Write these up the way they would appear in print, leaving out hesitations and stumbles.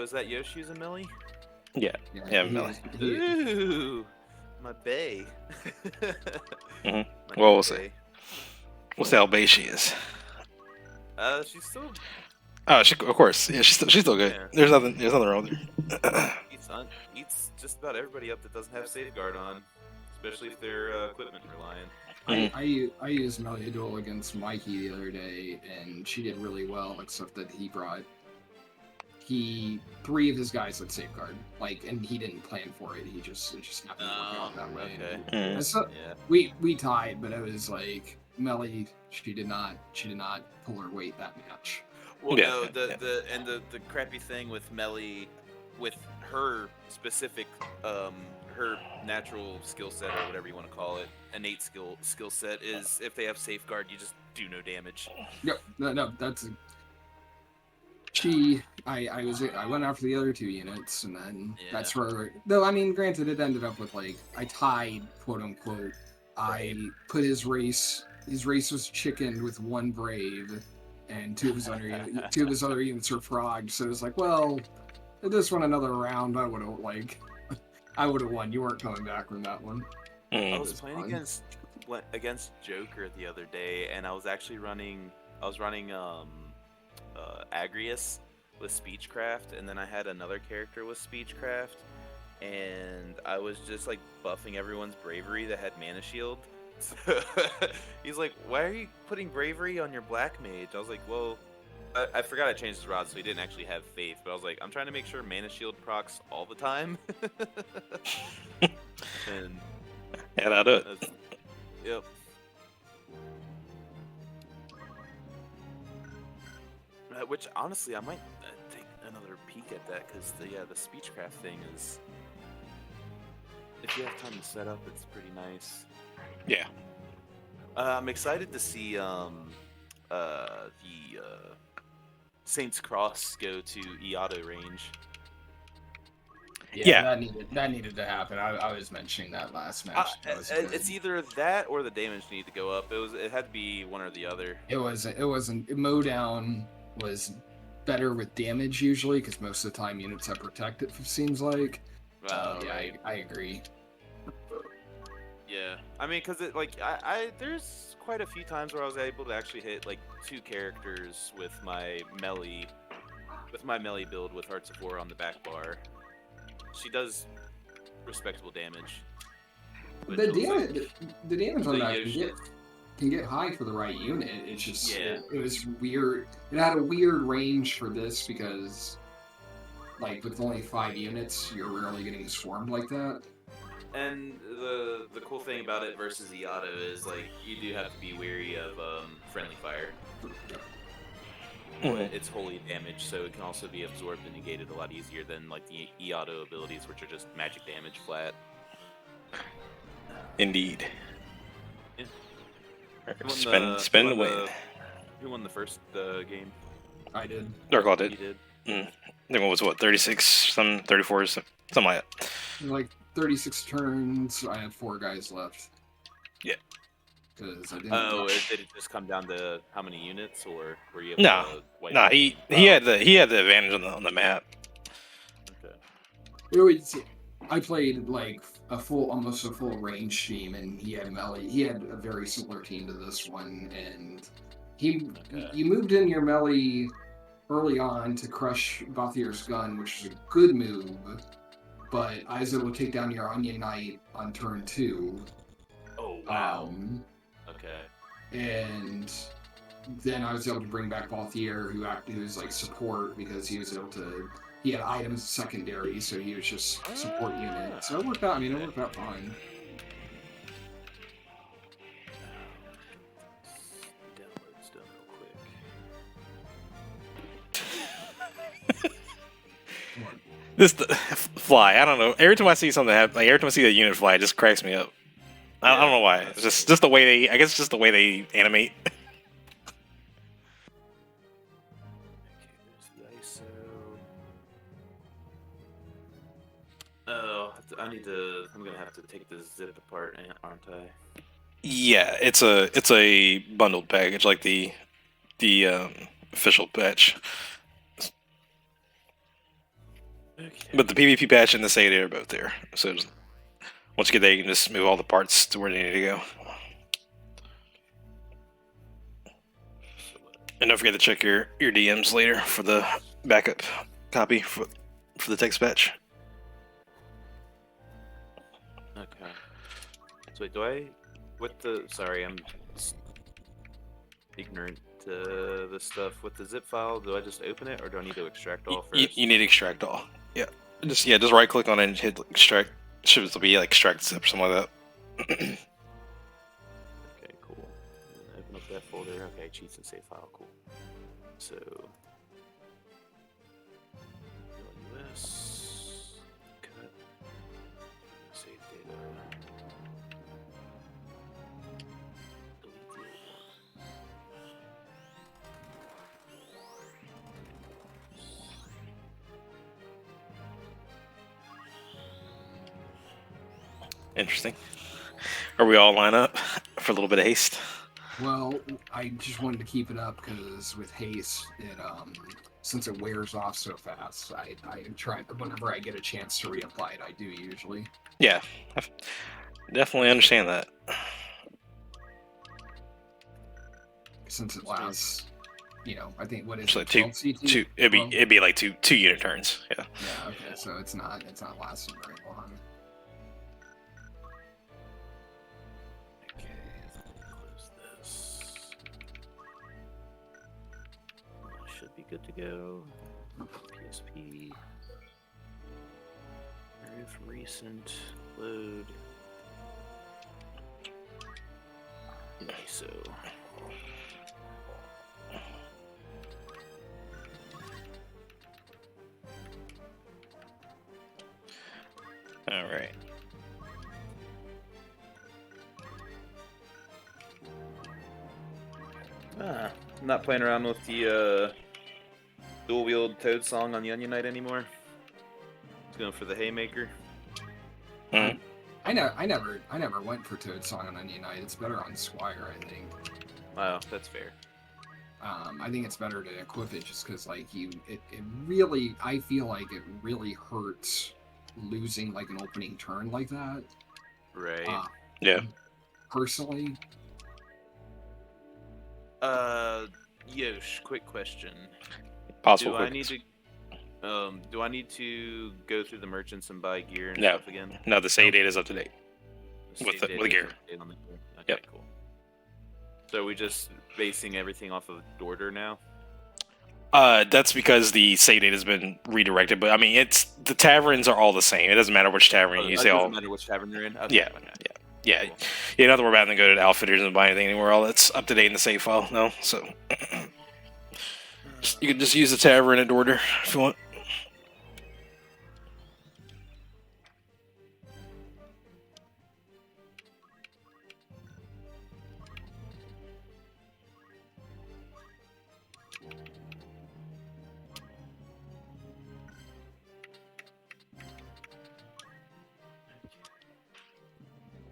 is that Yoshi using Millie? Yeah, Millie. Ooh, my bae. Well, we'll see. We'll see how bae she is. She's still. Oh, of course. Yeah, she's still good. Yeah. There's nothing wrong with her. Eats just about everybody up that doesn't have safeguard on, especially if they're equipment reliant. I used Melee Duel against Mikey the other day, and she did really well, except that he brought 3 of his guys had safeguard, and he didn't plan for it. It just happened to work out that way. Okay. So, we tied, but it was like Melee. She did not pull her weight that match. Well, no, the crappy thing with Melly, with her specific, her natural skill set or whatever you want to call it, innate skill set is if they have safeguard, you just do no damage. Yep, no, that's. I went after the other 2 units, and then that's where. Though I mean, granted, it ended up with I tied, quote unquote. I put his race. His race was chickened with 1 brave. And 2 of his other units were frogged, so it was like, well, if this went another round, I would have won. You weren't coming back from that one. I was playing against Joker the other day, and I was actually running Agrius with Speechcraft, and then I had another character with Speechcraft, and I was just buffing everyone's bravery that had mana shield. He's like, why are you putting bravery on your black mage? I was like, well, I forgot I changed his rod, so he didn't actually have faith. But I was like, I'm trying to make sure mana shield procs all the time. And yeah, that'll do it. Yep. Which honestly, I might take another peek at that because the Speechcraft thing is, if you have time to set up, it's pretty nice. Yeah. I'm excited to see the Saints Cross go to E-Auto range. Yeah, that needed to happen. I was mentioning that last match. It's either that or the damage need to go up. It had to be one or the other. It wasn't. Mowdown was better with damage usually because most of the time units have protect. It seems like. Right. I agree. Yeah, I mean, because there's quite a few times where I was able to actually hit 2 characters with my melee build with Hearts of War on the back bar. She does respectable damage. The damage on that can get high for the right unit. It's just it was weird. It had a weird range for this because with only 5 units, you're rarely getting swarmed like that. And the cool thing about it versus the auto is you do have to be wary of friendly fire. But it's holy damage, so it can also be absorbed and negated a lot easier than the E-Auto abilities, which are just magic damage flat. Indeed. Yeah. Spin the win. Who won the first game? I did. Darklaw did. You did. I think it was 36, 34, something like that. 36 turns. I had 4 guys left. Yeah. Because I didn't. Oh, did it just come down to how many units, or were you able to wipe No, he had the advantage on the map. Okay. I played almost a full range team, and he had melee. He had a very similar team to this one, and you moved in your melee early on to crush Bathier's gun, which was a good move. But I was able to take down your Onion Knight on turn 2. Oh wow. Okay. And then I was able to bring back Balthier, who was support because he was able to. He had items secondary, so he was just support unit. So it worked out. It worked out fine. Downloads done real quick. This fly, I don't know. Every time I see something happen, every time I see a unit fly, it just cracks me up. I don't know why. It's just the way they. I guess it's just the way they animate. Okay, there's the ISO. Oh, I'm gonna have to take the zip apart, aren't I? Yeah, it's a bundled package, like the official patch. Okay. But the PvP patch and the save data are both there. So once you get there, you can just move all the parts to where they need to go. And don't forget to check your DMs later for the backup copy for the text patch. Okay. So wait, sorry, I'm ignorant to this stuff. With the zip file, do I just open it or do I need to extract all first? You need to extract all. Yeah. Just right click on it and hit extract. Should be like extract zip or something like that. Okay, cool. And then open up that folder. Okay, cheats and save file. Cool. So, US, cut, save data, delete the old one. Interesting. Are we all lined up for a little bit of haste? Well, I just wanted to keep it up because with haste, it since it wears off so fast, I try whenever I get a chance to reapply it. I do usually. Yeah, I definitely understand that. Since it lasts, I think what is So it? two, 12 CT? two. It'd be like two unit turns. Yeah. Yeah. Okay. So it's not lasting very long. Okay, close this. Should be good to go. PSP. Remove from recent. Load. So. All right. I'm not playing around with the dual wield Toad song on the Onion Knight anymore. It's going for the Haymaker. Mm-hmm. I never went for Toad Song on Onion Knight. It's better on Squire, I think. Wow, that's fair. I think it's better to equip it just because, like, it really, I feel like it really hurts losing, like, an opening turn like that. Right. Yeah. Personally. Yosh, quick question. Possible. Do I need to go through the merchants and buy gear and No. stuff again? No, the save data is up to date. With the gear. Okay, Yep. cool. So are we just basing everything off of order now? That's because the save data has been redirected. But I mean, it's the taverns are all the same. It doesn't matter which tavern you use. It doesn't matter which tavern you're in. Okay, Yeah. Yeah. Cool. You don't have to worry about them going to Outfitters and buy anything anywhere. All that's up to date in the save file. No, so you can just use the tavern in order if you want.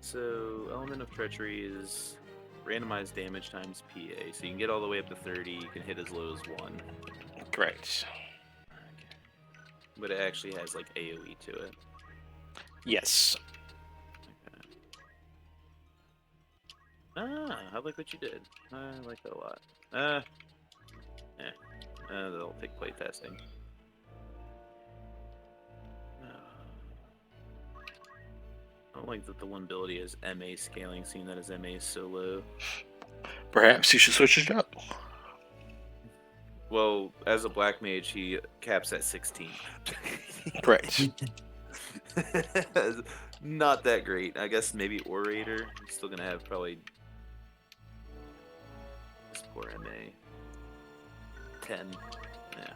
So, Element of Treachery is randomized damage times PA. So you can get all the way up to 30. You can hit as low as 1. Correct. Okay. But it actually has, like, AoE to it. Yes. Okay. I like what you did. I like that a lot. They'll take playtesting. I don't like that the one ability is MA scaling, seeing that his MA is so low. Perhaps you should switch it up. Well, as a black mage, he caps at 16. Correct. Not that great. I guess maybe Orator. He's still gonna have probably this poor MA 10. Yeah.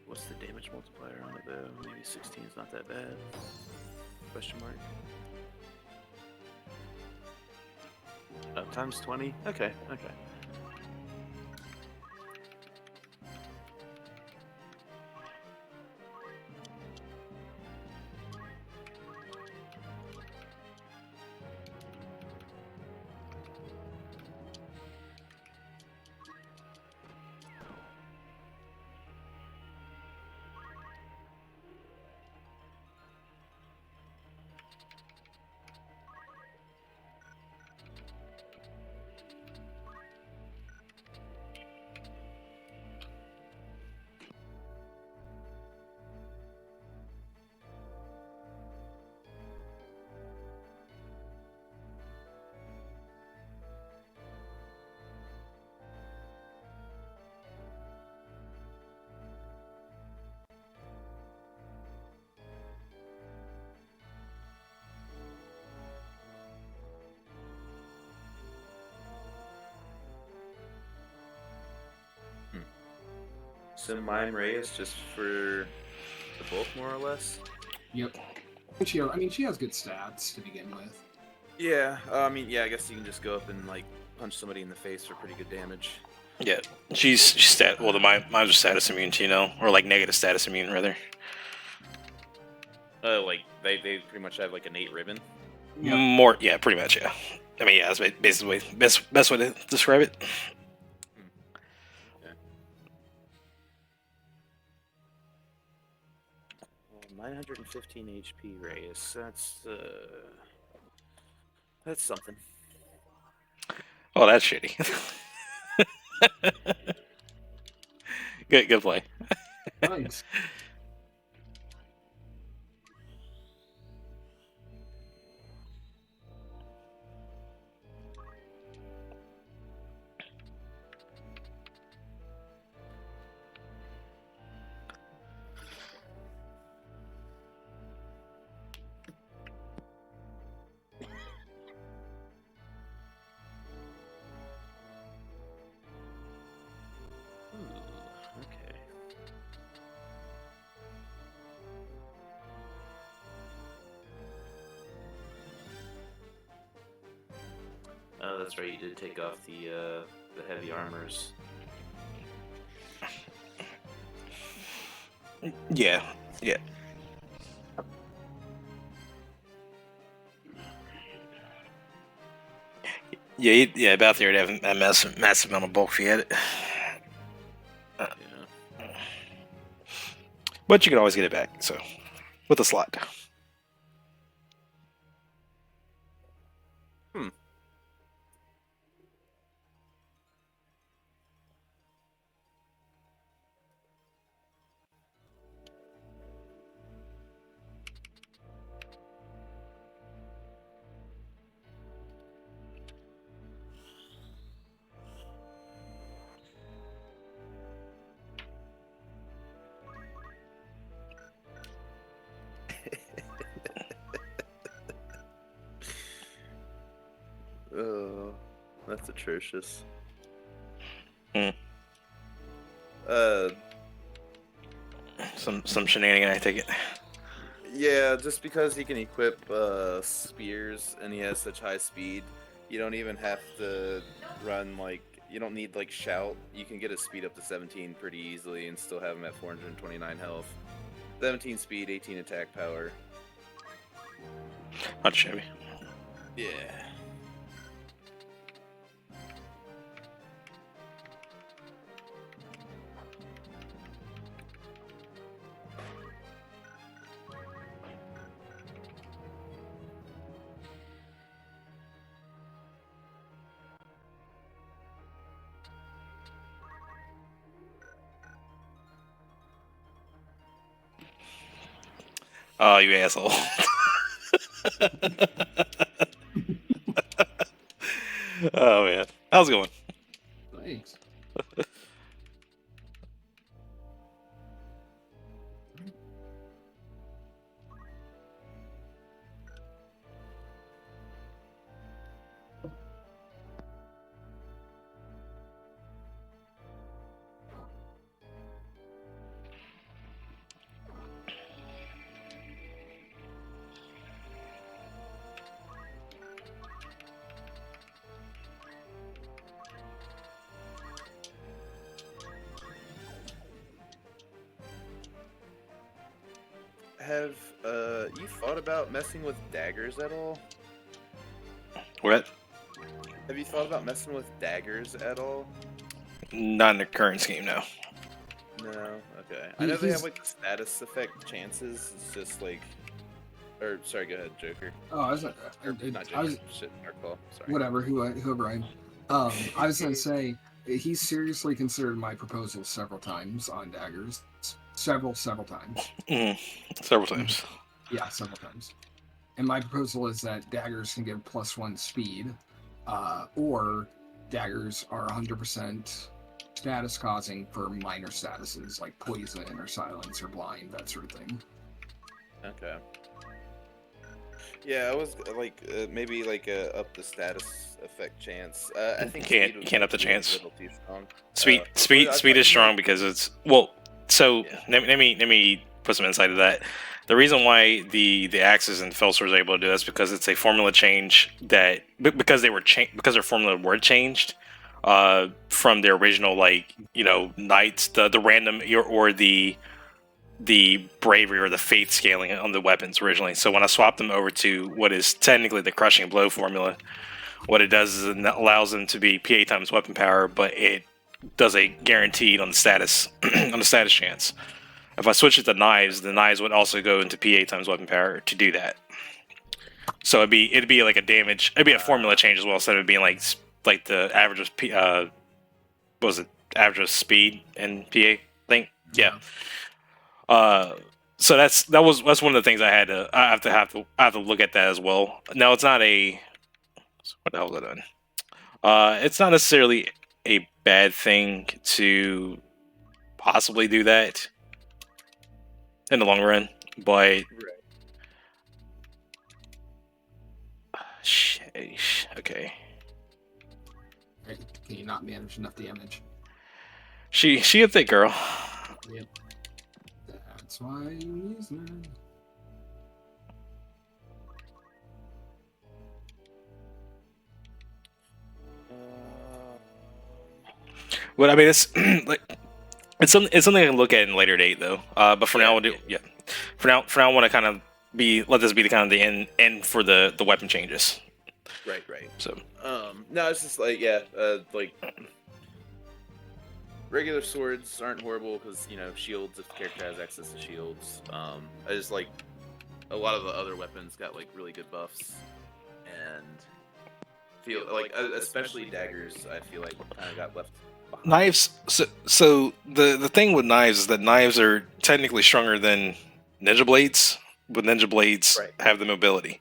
What's the damage multiplier on it though? Maybe 16 is not that bad. Question mark. Times 20? Okay. Sim Mime Reyes just for the both, more or less. Yep. She has good stats to begin with. Yeah, I mean, yeah, I guess you can just go up and like punch somebody in the face for pretty good damage. Yeah, she's stat. Well, the mimes are status immune, or like negative status immune rather. Like they pretty much have like an 8 ribbon. Yep. More, yeah, pretty much, yeah. I mean, yeah, that's basically best way to describe it. Okay. 915 HP Reyes. That's something. Oh, that's shitty. Good play. Nice. Okay. Oh, that's right. You did take off the heavy armors. Yeah. Yeah, Balthier would have a massive amount of bulk if he had it. Yeah. But you can always get it back, so with a slot. Oh, that's atrocious. Hmm. Uh, Some shenanigan, I take it. Yeah, just because he can equip spears and he has such high speed, you don't even have to run like, you don't need like shout. You can get his speed up to 17 pretty easily and still have him at 429 health. 17 speed, 18 attack power. Not shabby. Yeah. Oh, you asshole. Oh, man. How's it going? Thanks. Have you thought about messing with daggers at all? What? Have you thought about messing with daggers at all? Not in the current scheme, no. No. Okay. I know they have like status effect chances. It's just like, or sorry, go ahead, Joker. Oh, I was Or not Joker. Shit, our call. Sorry. whatever. Whoever I. I was gonna say he's seriously considered my proposal several times on daggers. Several times. Several times. Yeah, several times. And my proposal is that daggers can give +1 speed, or daggers are 100% status causing for minor statuses like poison or silence or blind, that sort of thing. Okay. Yeah, I was like maybe like up the status effect chance. I think You can't up the chance. Too strong. Speed is strong because it's, well, So let me put some insight to that. The reason why the axes and fell swords are able to do this because it's a formula change that because their formula were changed from their original knights, the random or the bravery or the faith scaling on the weapons originally. So when I swapped them over to what is technically the crushing blow formula, what it does is it allows them to be PA times weapon power, but it does a guaranteed on the status on the status chance. If I switch it to knives, the knives would also go into PA times weapon power to do that. So it'd be like a damage. It'd be a formula change as well, instead of it being like the average of what was it, average of speed and PA thing. Yeah. So that's one of the things I have to look at that as well. Now it's not a what the hell was I doing? It's not necessarily a bad thing to possibly do that in the long run, but okay. Can you not manage enough damage? She a thick girl. Yep. That's why I'm using her. But I mean, it's like it's something I can look at in a later date though. But for now, we'll do For now, I want to kind of let this be the kind of the end for the weapon changes. Right. So no, it's just like like regular swords aren't horrible because shields if the character has access to shields. I just like a lot of the other weapons got like really good buffs and feel like especially daggers. I feel like kind of got left behind. Knives. So the thing with knives is that knives are technically stronger than ninja blades, but ninja blades have the mobility.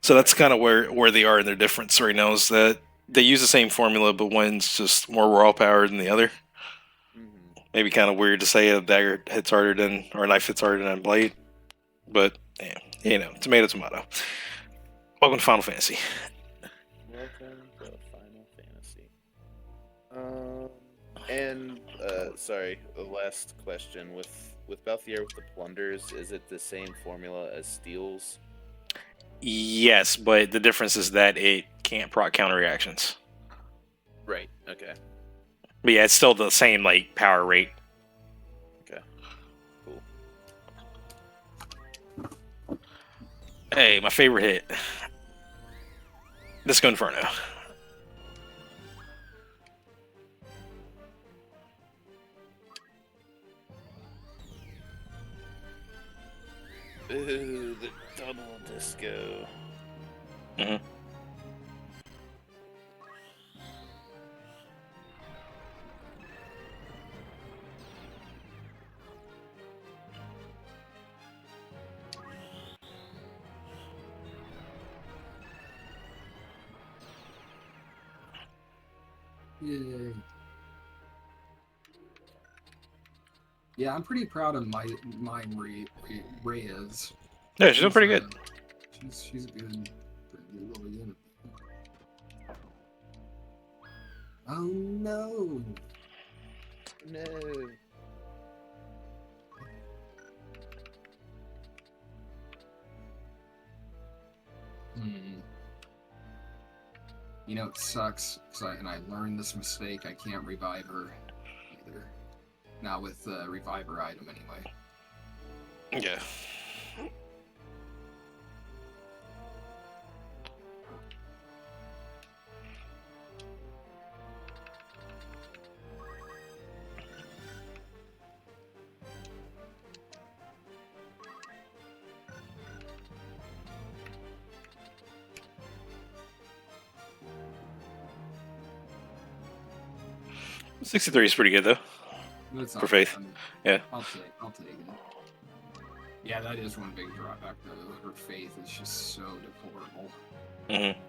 So that's kind of where they are in their difference right now, is that they use the same formula, but one's just more raw power than the other. Mm-hmm. Maybe kind of weird to say a dagger hits harder than, or a knife hits harder than a blade, but tomato. Welcome to Final Fantasy. Welcome to Final Fantasy. And sorry, the last question with Balthier with the plunders, is it the same formula as Steel's? Yes, but the difference is that it can't proc counter reactions. Right. Okay. But yeah, it's still the same power rate. Okay. Cool. Hey, my favorite hit. Disco Inferno. Ooh, the double disco. Mm-hmm. Yay. Yeah, I'm pretty proud of mine Reyes. Yeah, she's doing pretty good. She's a good little unit. Oh no! No. It sucks, and I learned this mistake. I can't revive her either. Not with the reviver item, anyway. Yeah. $63 is pretty good though. For faith. Yeah. I'll take it. Yeah, that is one big drawback though. Her faith is just so deplorable. Mm-hmm.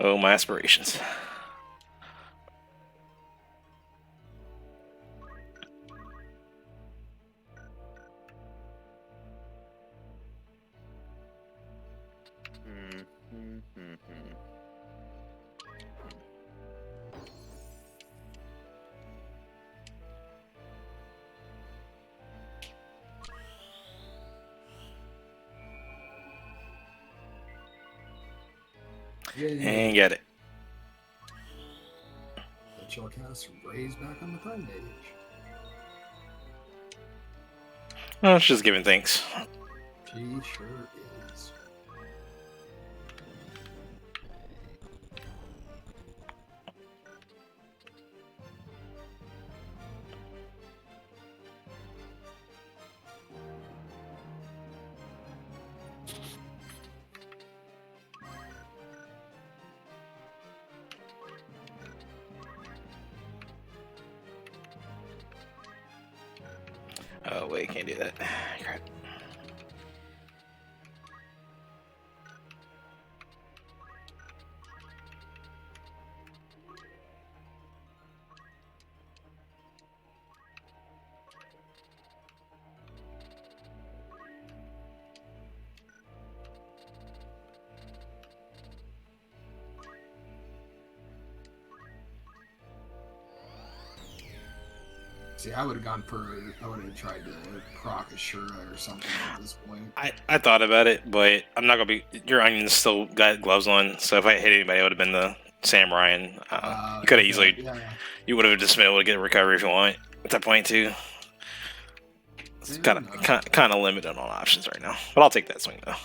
Oh, my aspirations. And get it. The chill cast raised back on the time page. Oh, it's just giving thanks. She sure is. Oh wait, can't do that. Crap. See, I would have gone for. I would have tried to proc a Shura or something at this point. I thought about it, but I'm not gonna be. Your onion still got gloves on, so if I hit anybody, it would have been the samurai, and you could have easily. Yeah. You would have just been able to get a recovery if you want at that point too. It's kind of limited on options right now, but I'll take that swing though.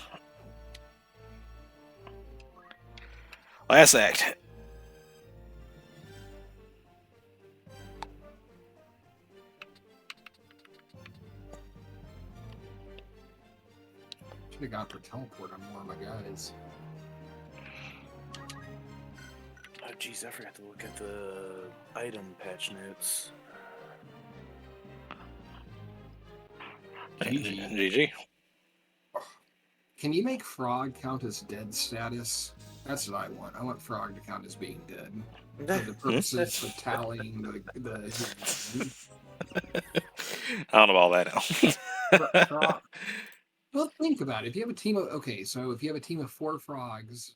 Last act. Should have gone for teleport on more of my guys. Oh jeez, I forgot to look at the item patch notes. GG. Can you make Frog count as dead status? That's what I want. I want Frog to count as being dead. For the purposes of tallying the I don't know all that now. Well, think about it. If you have a team of if you have a team of 4 frogs